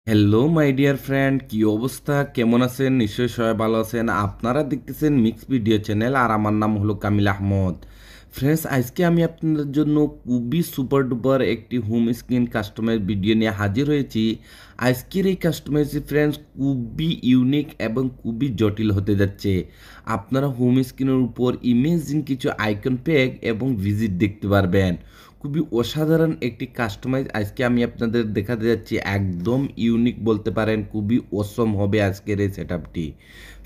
Hello my dear friend, কি অবস্থা, কেমন আছেন? নিশ্চয়ই সবাই ভালো আছেন। আপনারা দেখতেছেন মিক্স ভিডিও চ্যানেল আর আমার নাম হলো কামিল আহমদ। ফ্রেন্ডস, আজকে আমি আপনাদের জন্য খুবই সুপার ডুপার একটি হোম স্ক্রিন কাস্টমাইজ ভিডিও নিয়ে হাজির হয়েছি। আজকের এই কাস্টমাইজ ফ্রেন্ডস খুবই ইউনিক এবং খুবই জটিল হতে যাচ্ছে। আপনারা হোম স্ক্রিনের উপর ইমেজিং কিছু আইকন প্যাক এবং ভিজিট দেখতে পারবেন। খুবই অসাধারণ একটি কাস্টমাইজ আজকে আমি আপনাদের দেখাতে যাচ্ছি। একদম ইউনিক বলতে পারেন, খুবই অসম হবে আজকের এই সেটআপটি।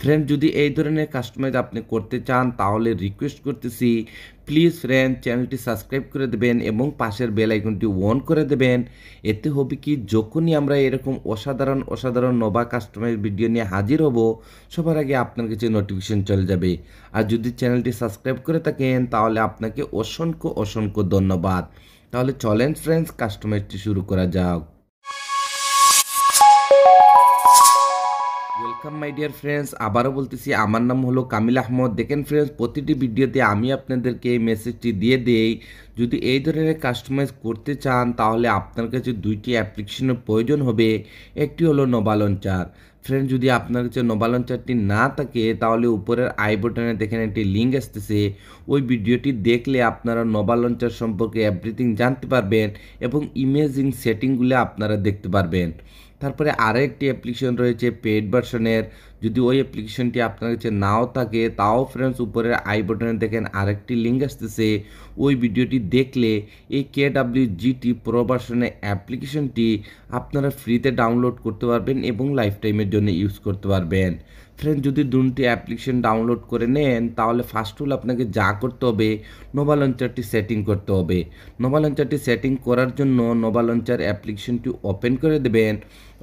ফ্রেন্ড, যদি এই ধরনের কাস্টমাইজ আপনি করতে চান তাহলে রিকোয়েস্ট করতেছি, প্লিজ ফ্রেন্ড চ্যানেলটি সাবস্ক্রাইব করে দেবেন এবং পাশের বেল আইকনটি অন করে দেবেন। এতে হবে কি, যখনই আমরা এরকম অসাধারণ অসাধারণ নবা কাস্টমাইজ ভিডিও নিয়ে হাজির হব, সবার আগে আপনার কাছে নোটিফিকেশন চলে যাবে। আর যদি চ্যানেলটি সাবস্ক্রাইব করে থাকেন তাহলে আপনাকে অসংখ্য অসংখ্য ধন্যবাদ। তাহলে চলেন ফ্রেন্ডস, কাস্টমাইজটি শুরু করা যাক। ওয়েলকাম মাই ডিয়ার ফ্রেন্ডস, আবারও বলতেছি আমার নাম হলো কামিল আহমদ। দেখেন ফ্রেন্ডস, প্রতিটি ভিডিওতে আমি আপনাদেরকে এই মেসেজটি দিয়ে দেই, যদি এই ধরনের কাস্টমাইজ করতে চান তাহলে আপনার কাছে দুইটি অ্যাপ্লিকেশনের প্রয়োজন হবে। একটি হলো নোভা লঞ্চার। ফ্রেন্ড, যদি আপনার কাছে নোভা লঞ্চারটি না থাকে তাহলে উপরের আই বাটনে দেখেন একটি লিঙ্ক আসতেছে, ওই ভিডিওটি দেখলে আপনারা নোভা লঞ্চার সম্পর্কে এভরিথিং জানতে পারবেন এবং ইমেজিং সেটিংগুলো আপনারা দেখতে পারবেন। তারপরে আরও একটি অ্যাপ্লিকেশন রয়েছে পেইড ভার্সনের। যদি ওই অ্যাপ্লিকেশনটি আপনার কাছে নাও থাকে তাও ফ্রেন্ডস উপরের আই বাটনে দেখেন আরেকটি লিঙ্ক আসতেছে, ওই ভিডিওটি দেখলে এই KWGT প্রো ভার্সনের অ্যাপ্লিকেশনটি আপনারা ফ্রিতে ডাউনলোড করতে পারবেন এবং লাইফ টাইমের জন্য ইউজ করতে পারবেন। ফ্রেন্ড, যদি দুটি অ্যাপ্লিকেশন ডাউনলোড করে নেন তাহলে ফার্স্ট হল আপনাকে যা করতে হবে, নোভা লঞ্চারটি সেটিং করতে হবে। নোভা লঞ্চারটি সেটিং করার জন্য নোভা লঞ্চার অ্যাপ্লিকেশনটি ওপেন করে দেবেন।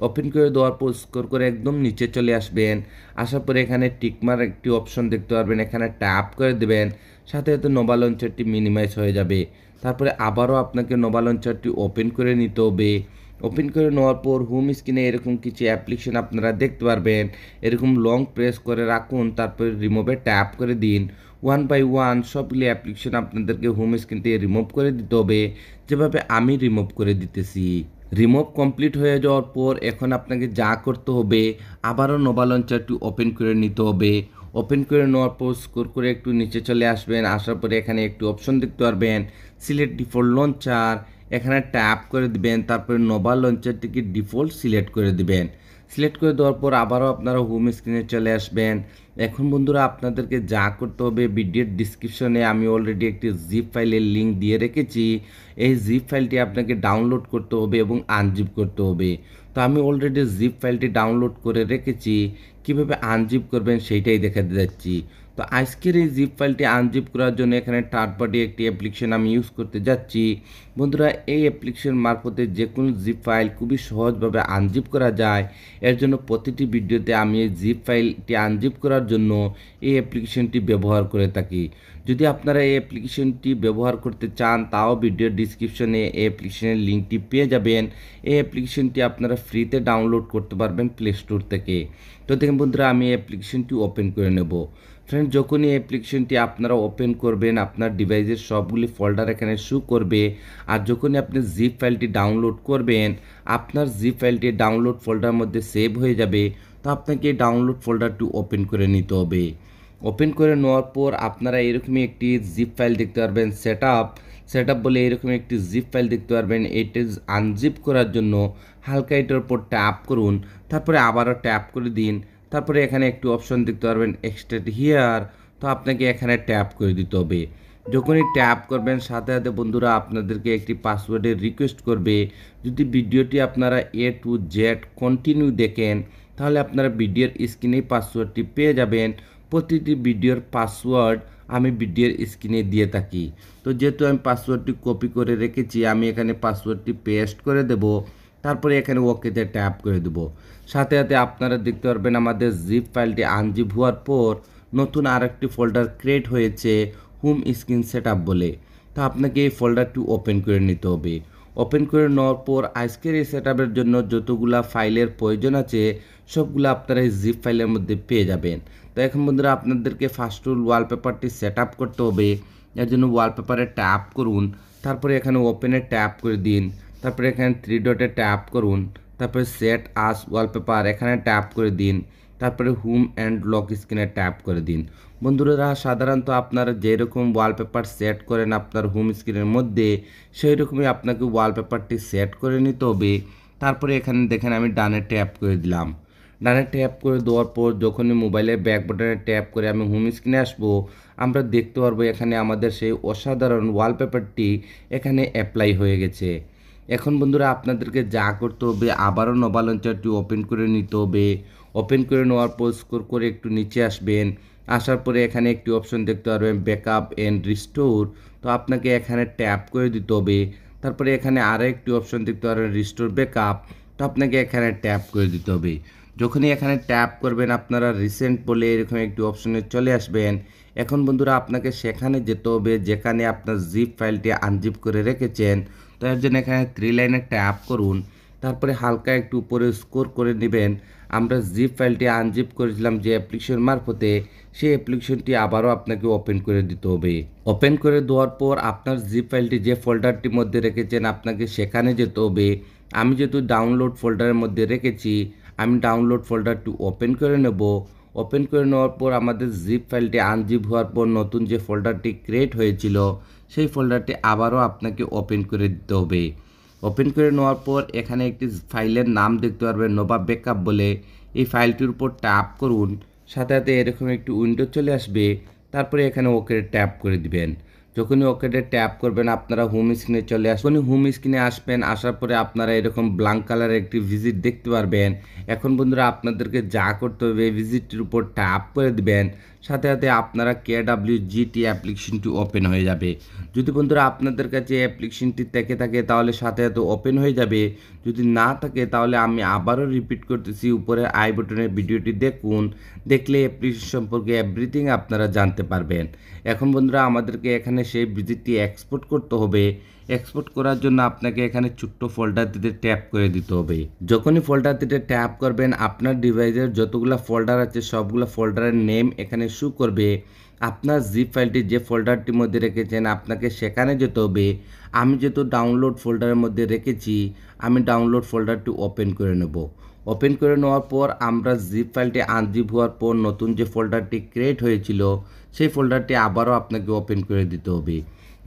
ওপেন করে দেওয়ার পর স্ক্রল করে একদম নিচে চলে আসবেন। আসার পরে এখানে টিকমার একটি অপশন দেখতে পারবেন, এখানে ট্যাপ করে দেবেন। সাথে সাথে নোভা লঞ্চারটি মিনিমাইজ হয়ে যাবে। তারপরে আবারও আপনাকে নোভা লঞ্চারটি ওপেন করে নিতে হবে। ওপেন করে নেওয়ার পর হোম স্ক্রিনে এরকম কিছু অ্যাপ্লিকেশন আপনারা দেখতে পারবেন। এরকম লং প্রেস করে রাখুন, তারপরে রিমুভে ট্যাপ করে দিন। ওয়ান বাই ওয়ান সবগুলি অ্যাপ্লিকেশন আপনাদেরকে হোম স্ক্রিন থেকে রিমুভ করে দিতে হবে, যেভাবে আমি রিমুভ করে দিতেছি। রিমুভ কমপ্লিট হয়ে যাওয়ার পর এখন আপনাকে যা করতে হবে, আবারও নোভা লঞ্চারটি ওপেন করে নিতে হবে। ওপেন করে নেওয়ার পর স্ক্রল করে একটু নিচে চলে আসবেন। আসার পরে এখানে একটু অপশন দেখতে পারবেন, সিলেক্ট ডিফল্ট লঞ্চার। এখানে ট্যাপ করে দিবেন, তারপরে নোভা লঞ্চারটিকে ডিফল্ট সিলেক্ট করে দিবেন। সিলেক্ট করে দেওয়ার পর আবারও আপনারা হোম স্ক্রিনে চলে আসবেন। এখন বন্ধুরা আপনাদেরকে যা করতে হবে, ভিডিওর ডিসক্রিপশনে আমি অলরেডি একটি জিপ ফাইলের লিঙ্ক দিয়ে রেখেছি। এই জিপ ফাইলটি আপনাকে ডাউনলোড করতে হবে এবং আনজিপ করতে হবে। তো আমি অলরেডি জিপ ফাইলটি ডাউনলোড করে রেখেছি, কিভাবে আনজিপ করবেন সেইটাই দেখাতে যাচ্ছি। তো আজকের এই জিপ ফাইলটি আনজিপ করার জন্য এখানে থার্ড পার্টি একটি অ্যাপ্লিকেশন আমি ইউজ করতে যাচ্ছি। বন্ধুরা, এই অ্যাপ্লিকেশন মারফতে যে কোনো জিপ ফাইল খুবই সহজভাবে আনজিপ করা যায়। এর জন্য প্রতিটি ভিডিওতে আমি এই জিপ ফাইলটি আনজিপ করার জন্য এই অ্যাপ্লিকেশনটি ব্যবহার করে থাকি। যদি আপনারা এই অ্যাপ্লিকেশনটি ব্যবহার করতে চান তাও ভিডিওর ডিসক্রিপশনে এই অ্যাপ্লিকেশনের লিঙ্কটি পেয়ে যাবেন। এই অ্যাপ্লিকেশনটি আপনারা ফ্রিতে ডাউনলোড করতে পারবেন প্লে স্টোর থেকে। তো দেখুন বন্ধুরা, আমি এই অ্যাপ্লিকেশনটি ওপেন করে নেব। ফ্রেন্ড, যখনই এই অ্যাপ্লিকেশনটি আপনারা ওপেন করবেন আপনার ডিভাইসের সবগুলি ফোল্ডার এখানে শো করবে। আর যখনই আপনি জিপ ফাইলটি ডাউনলোড করবেন আপনার জিপ ফাইলটি ডাউনলোড ফোল্ডারের মধ্যে সেভ হয়ে যাবে। তো আপনাকে ডাউনলোড ফোল্ডারটি ওপেন করে নিতে হবে। ওপেন করে নেওয়ার পর আপনারা এরকমই একটি জিপ ফাইল দেখতে পারবেন, সেটআপ বলে এরকম একটি জিপ ফাইল দেখতে পারবেন। এটা আনজিপ করার জন্য হালকা এটার উপর ট্যাপ করুন, তারপরে আবারও ট্যাপ করে দিন। তারপরে এখানে একটি অপশন দেখতে পারবেন এক্সট্রাক্ট হিয়ার, তো আপনাকে এখানে ট্যাপ করে দিতে হবে। যখনই ট্যাপ করবেন সাথে সাথে বন্ধুরা আপনাদেরকে একটি পাসওয়ার্ডের রিকোয়েস্ট করবে। যদি ভিডিওটি আপনারা A to Z কন্টিনিউ দেখেন তাহলে আপনারা ভিডিওর স্ক্রিনেই পাসওয়ার্ডটি পেয়ে যাবেন। প্রতিটি ভিডিওর পাসওয়ার্ড আমি ভিডিওর স্ক্রিনে দিয়ে থাকি। তো যেহেতু আমি পাসওয়ার্ডটি কপি করে রেখেছি, আমি এখানে পাসওয়ার্ডটি পেস্ট করে দেব। তারপরে এখানে ওকেতে ট্যাপ করে দেব। সাথে সাথে আপনারা দেখতে পারবেন আমাদের জিপ ফাইলটি আনজিপ হওয়ার পর নতুন আরেকটি ফোল্ডার ক্রিয়েট হয়েছে, হোম স্ক্রিন সেটআপ বলে। তো আপনাকে এই ফোল্ডারটি ওপেন করে নিতে হবে। ওপেন করে নেওয়ার পর আজকের এই সেটআপের জন্য যতগুলা ফাইলের প্রয়োজন আছে সবগুলো আপনারা এই জিপ ফাইলের মধ্যে পেয়ে যাবেন। তো এখন বন্ধুরা আপনাদেরকে ফার্স্ট ওয়ালপেপারটি সেট আপ করতে হবে। এর জন্য ওয়ালপেপারে ট্যাপ করুন, তারপরে এখানে ওপেনে ট্যাপ করে দিন। তারপরে এখানে থ্রি ডটে ট্যাপ করুন, তারপরে সেট আস ওয়ালপেপার এখানে ট্যাপ করে দিন, তারপরে হোম অ্যান্ড লক স্ক্রিনে ট্যাপ করে দিন। বন্ধুরা সাধারণত আপনারা যেরকম ওয়ালপেপার সেট করেন আপনার হোম স্ক্রিনের মধ্যে সেই রকমই আপনাকে ওয়ালপেপারটি সেট করে নিতে হবে। তারপরে এখানে দেখেন আমি ডানে ট্যাপ করে দিলাম। ডানে ট্যাপ করে দেওয়ার পর যখনই মোবাইলের ব্যাক বাটনে ট্যাপ করে আমি হোম স্ক্রিনে আসবো, আমরা দেখতে পারবো এখানে আমাদের সেই অসাধারণ ওয়ালপেপারটি এখানে অ্যাপ্লাই হয়ে গেছে। এখন বন্ধুরা আপনাদেরকে যা করতে হবে, আবারও নোভা লঞ্চারটি ওপেন করে নিতে হবে। ওপেন করে নেওয়ার পর স্ক্রল করে একটু নিচে আসবেন। আসার পরে এখানে একটি অপশন দেখতে পারবেন ব্যাকআপ অ্যান্ড রিস্টোর, তো আপনাকে এখানে ট্যাপ করে দিতে হবে। তারপরে এখানে আরও একটি অপশন দেখতে পারবেন রিস্টোর ব্যাকআপ, তো আপনাকে এখানে ট্যাপ করে দিতে হবে। যখনই এখানে ট্যাপ করবেন আপনারা রিসেন্ট বলে এরকম একটি অপশনে চলে আসবেন। এখন বন্ধুরা আপনাকে সেখানে যেতে হবে যেখানে আপনার জিপ ফাইলটি আনজিপ করে রেখেছেন। তো এর জন্য এখানে 3 লাইনে ট্যাপ করুন, তারপরে হালকা একটু উপরে স্ক্রল করে নেবেন। আমরা জিপ ফাইলটি আনজিপ করেছিলাম যে অ্যাপ্লিকেশন মারফতে, সেই অ্যাপ্লিকেশনটি আবারও আপনাকে ওপেন করে দিতে হবে। ওপেন করে দেওয়ার পর আপনার জিপ ফাইলটি যে ফোল্ডারটির মধ্যে রেখেছেন আপনাকে সেখানে যেতে হবে। আমি যেহেতু ডাউনলোড ফোল্ডারের মধ্যে রেখেছি, আমি ডাউনলোড ফোল্ডারটি ওপেন করে নেব। ওপেন করে নেওয়ার পর আমাদের জিপ ফাইলটি আনজিপ হওয়ার পর নতুন যে ফোল্ডারটি ক্রিয়েট হয়েছিল সেই ফোল্ডারটি আবারও আপনাকে ওপেন করে দিতে হবে। ওপেন করে নেওয়ার পর এখানে একটি ফাইলের নাম দেখতে পারবেন নোভা ব্যাকআপ বলে, এই ফাইলটির উপর ট্যাপ করুন। সাথে সাথে এরকম একটি উইন্ডো চলে আসবে, তারপরে এখানে ওকে ট্যাপ করে দিবেন। যখনই ওকেতে ট্যাপ করবেন আপনারা হোম স্ক্রিনে চলে আসবেন। হোম স্ক্রিনে আসবেন, আসার পরে আপনারা এরকম ব্ল্যাঙ্ক কালারের একটি ভিজিট দেখতে পারবেন। এখন বন্ধুরা আপনাদেরকে যা করতে হবে ভিজিটটির উপর ট্যাপ করে দিবেন। সাথে সাথে আপনারা KWGT অ্যাপ্লিকেশনটি ওপেন হয়ে যাবে। যদি বন্ধুরা আপনাদের কাছে অ্যাপ্লিকেশনটি থেকে থাকে তাহলে সাথে সাথে ওপেন হয়ে যাবে, যদি না থাকে তাহলে আমি আবারও রিপিট করতেছি, উপরের আই বাটনের ভিডিওটি দেখুন, দেখলে অ্যাপ্লিকেশন সম্পর্কে এভরিথিং আপনারা জানতে পারবেন। এখন বন্ধুরা আমাদেরকে এখানে সেই ভিজিটটি এক্সপোর্ট করতে হবে। এক্সপোর্ট করার জন্য আপনাকে এখানে ছোট্ট ফোল্ডারটিতে ট্যাপ করে দিতে হবে। যখনই ফোল্ডারটিতে ট্যাপ করবেন আপনার ডিভাইসের যতগুলো ফোল্ডার আছে সবগুলো ফোল্ডারের নেম এখানে শো করবে। আপনার জিপ ফাইলটি যে ফোল্ডারটির মধ্যে রেখেছেন আপনাকে সেখানে যেতে হবে। আমি যেহেতু ডাউনলোড ফোল্ডারের মধ্যে রেখেছি, আমি ডাউনলোড ফোল্ডারটি ওপেন করে নেব। ওপেন করে নেওয়ার পর আমরা জিপ ফাইলটি আনজিপ হওয়ার পর নতুন যে ফোল্ডারটি ক্রিয়েট হয়েছিল সেই ফোল্ডারটি আবারও আপনাকে ওপেন করে দিতে হবে।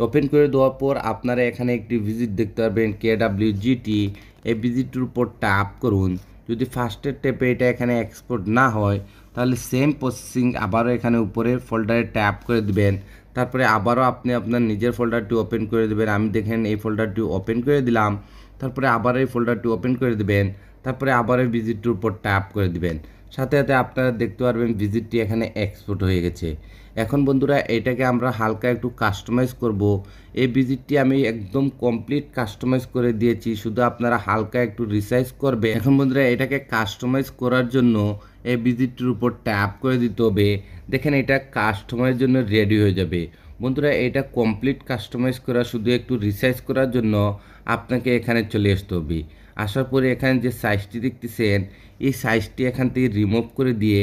ওপেন করে দেওয়ার পর আপনারা এখানে একটি ভিজিট দেখতে পারবেন KWGT, এই ভিজিটের উপর ট্যাপ করুন। যদি ফার্স্টের ট্যাপে এটা এখানে এক্সপোর্ট না হয় তাহলে সেম প্রসেসিং আবারও এখানে উপরে ফোল্ডারে ট্যাপ করে দিবেন। তারপরে আবারও আপনি আপনার নিজের ফোল্ডারটি ওপেন করে দেবেন। আমি দেখেন এই ফোল্ডারটি ওপেন করে দিলাম। তারপরে আবার এই ফোল্ডারটি ওপেন করে দেবেন। তারপরে আবার এই ভিজিটটির উপর ট্যাপ করে দিবেন। সাথে সাথে আপনারা দেখতে পারবেন ভিজিটটি এখানে এক্সপোর্ট হয়ে গেছে। এখন বন্ধুরা এটাকে আমরা হালকা একটু কাস্টমাইজ করব। এই ভিজিটটি আমি একদম কমপ্লিট কাস্টমাইজ করে দিয়েছি, শুধু আপনারা হালকা একটু রিসাইজ করবে। এখন বন্ধুরা এটাকে কাস্টমাইজ করার জন্য এই ভিজিটটির উপর ট্যাপ করে দিতে হবে। দেখেন এটা কাস্টমাইজের জন্য রেডি হয়ে যাবে। বন্ধুরা এটা কমপ্লিট কাস্টমাইজ করা, শুধু একটু রিসাইজ করার জন্য আপনাকে এখানে চলে আসতে হবে। আসার পরে এখানে যে সাইজটি দেখতেছেন এই সাইজটি এখান থেকে রিমুভ করে দিয়ে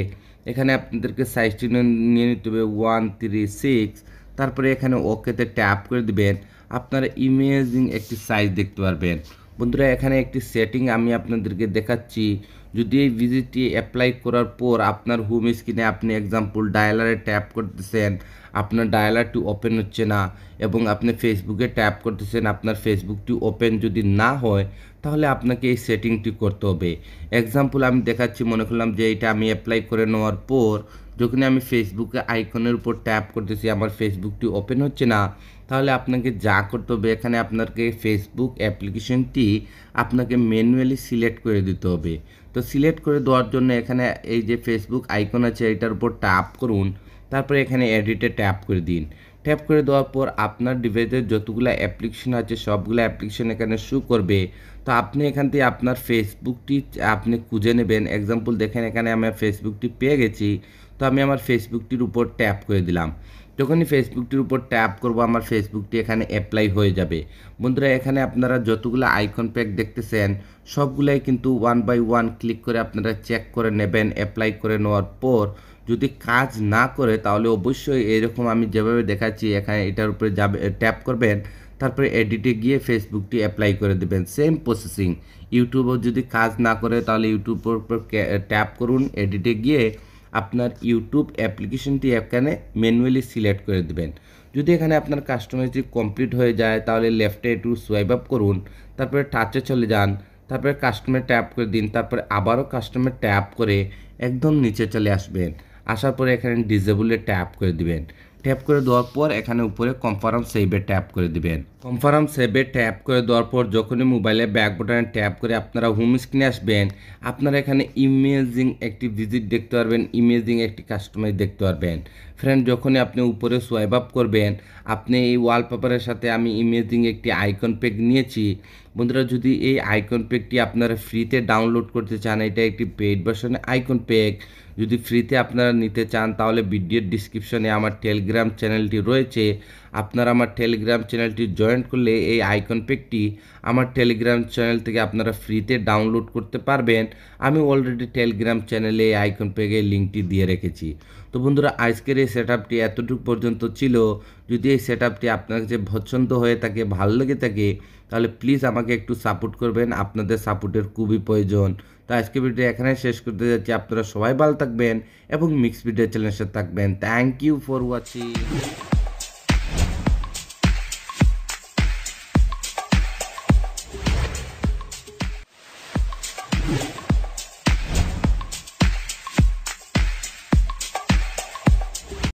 এখানে আপনাদেরকে সাইজটি নিয়ে নিতে হবে 136। তারপরে এখানে ওকেতে ট্যাপ করে দিবেন। আপনারা ইমেজিং একটি সাইজ দেখতে পারবেন। বন্ধুরা এখানে একটি সেটিং আমি আপনাদেরকে দেখাচ্ছি। যদি এই ভিজিটটি অ্যাপ্লাই করার পর আপনার হোম স্ক্রিনে আপনি এক্সাম্পল ডায়ালারে ট্যাপ করতেছেন, আপনার ডায়ালারটি ওপেন হচ্ছে না, এবং আপনি ফেসবুকে ট্যাপ করতেছেন আপনার ফেসবুকটি ওপেন যদি না হয় তাহলে আপনাকে এই সেটিংটি করতে হবে। এক্সাম্পল আমি দেখাচ্ছি, মনে করলাম যে এটা আমি অ্যাপ্লাই করে নেওয়ার পর যখন আমি ফেসবুকে আইকনের উপর ট্যাপ করতেছি আমার ফেসবুকটি ওপেন হচ্ছে না, তাহলে আপনাকে যা করতে হবে এখানে আপনাকে ফেসবুক অ্যাপ্লিকেশনটি আপনাকে ম্যানুয়ালি সিলেক্ট করে দিতে হবে। তো সিলেক্ট করে দেওয়ার জন্য এখানে এই যে ফেসবুক আইকন আছে এটার উপর ট্যাপ করুন, তারপরে এখানে এডিটে ট্যাপ করে দিন। ট্যাপ করে দেওয়ার পর আপনার ডিভাইসের যতগুলো অ্যাপ্লিকেশন আছে সবগুলো অ্যাপ্লিকেশন এখানে শো করবে। তো আপনি এখান থেকে আপনার ফেসবুকটি আপনি খুঁজে নেবেন। এক্সাম্পল দেখেন এখানে আমি ফেসবুকটি পেয়ে গেছি, তো আমি আমার ফেসবুকটির উপর ট্যাপ করে দিলাম। যখনই ফেসবুকটির উপর ট্যাপ করব আমার ফেসবুকটি এখানে অ্যাপ্লাই হয়ে যাবে। বন্ধুরা এখানে আপনারা যতগুলো আইকন প্যাক দেখতেছেন সবগুলাই কিন্তু 1 বাই 1 ক্লিক করে আপনারা চেক করে নেবেন। অ্যাপ্লাই করে নেওয়ার পর যদি কাজ না করে তাহলে অবশ্যই এরকম আমি যেভাবে দেখাচ্ছি এখানে এটার উপরে যাবে ট্যাপ করবেন, তারপরে এডিটে গিয়ে ফেসবুকটি অ্যাপ্লাই করে দেবেন। Same processing. ইউটিউবও যদি কাজ না করে তাহলে ইউটিউবের উপর ট্যাপ করুন, এডিটে গিয়ে আপনার ইউটিউব অ্যাপ্লিকেশনটি এখানে ম্যানুয়ালি সিলেক্ট করে দেবেন। যদি এখানে আপনার কাস্টমাইজটি কমপ্লিট হয়ে যায় তাহলে লেফটে একটু সোয়াইপ আপ করুন, তারপরে টাচে চলে যান, তারপরে কাস্টমার ট্যাপ করে দিন, তারপরে আবারও কাস্টমার ট্যাপ করে একদম নিচে চলে আসবেন। আসার পরে এখানে ডিসেবলে ট্যাপ করে দিবেন। ট্যাপ করে দেওয়ার পর এখানে উপরে কনফার্ম সেভে ট্যাপ করে দিবেন। কনফার্ম সেভে ট্যাপ করে দেওয়ার পর যখনই মোবাইলে ব্যাক বাটনে ট্যাপ করে আপনারা হোম স্ক্রিনে আসবেন, আপনারা এখানে ইমেজিং একটি ভিজিট দেখতে পারবেন, ইমেজিং একটি কাস্টমাইজ দেখতে পারবেন। ফ্রেন্ড, যখনই আপনি উপরে সোয়াইপ আপ করবেন, আপনি এই ওয়ালপেপারের সাথে আমি ইমেজিং একটি আইকন প্যাক নিয়েছি। বন্ধুরা, যদি এই আইকন প্যাকটি আপনারা ফ্রিতে ডাউনলোড করতে চান, এটা একটি পেইড ভার্সনের আইকন প্যাক। যদি ফ্রিতে আপনারা নিতে চান তাহলে ভিডিওর ডিসক্রিপশনে আমার টেলিগ্রাম চ্যানেলটি রয়েছে। আপনারা আমার টেলিগ্রাম চ্যানেলটি জয়েন করলে এই আইকন প্যাকটি আমার টেলিগ্রাম চ্যানেল থেকে আপনারা ফ্রিতে ডাউনলোড করতে পারবেন। আমি অলরেডি টেলিগ্রাম চ্যানেলে এই আইকন প্যাকের লিঙ্কটি দিয়ে রেখেছি। তো বন্ধুরা, আজকের এই সেটআপটি এতটুকু পর্যন্ত ছিল। যদি এই সেটআপটি আপনার কাছে পছন্দ হয়ে থাকে, ভালো লেগে থাকে, তাহলে প্লিজ আমাকে একটু সাপোর্ট করবেন। আপনাদের সাপোর্টের খুবই প্রয়োজন। তো আজকে ভিডিও এখানে শেষ করতে যাচ্ছি। আপনারা সবাই ভালো থাকবেন এবং মিক্স ভিডিও চ্যানেলের সাথে থাকবেন। Thank you for watching.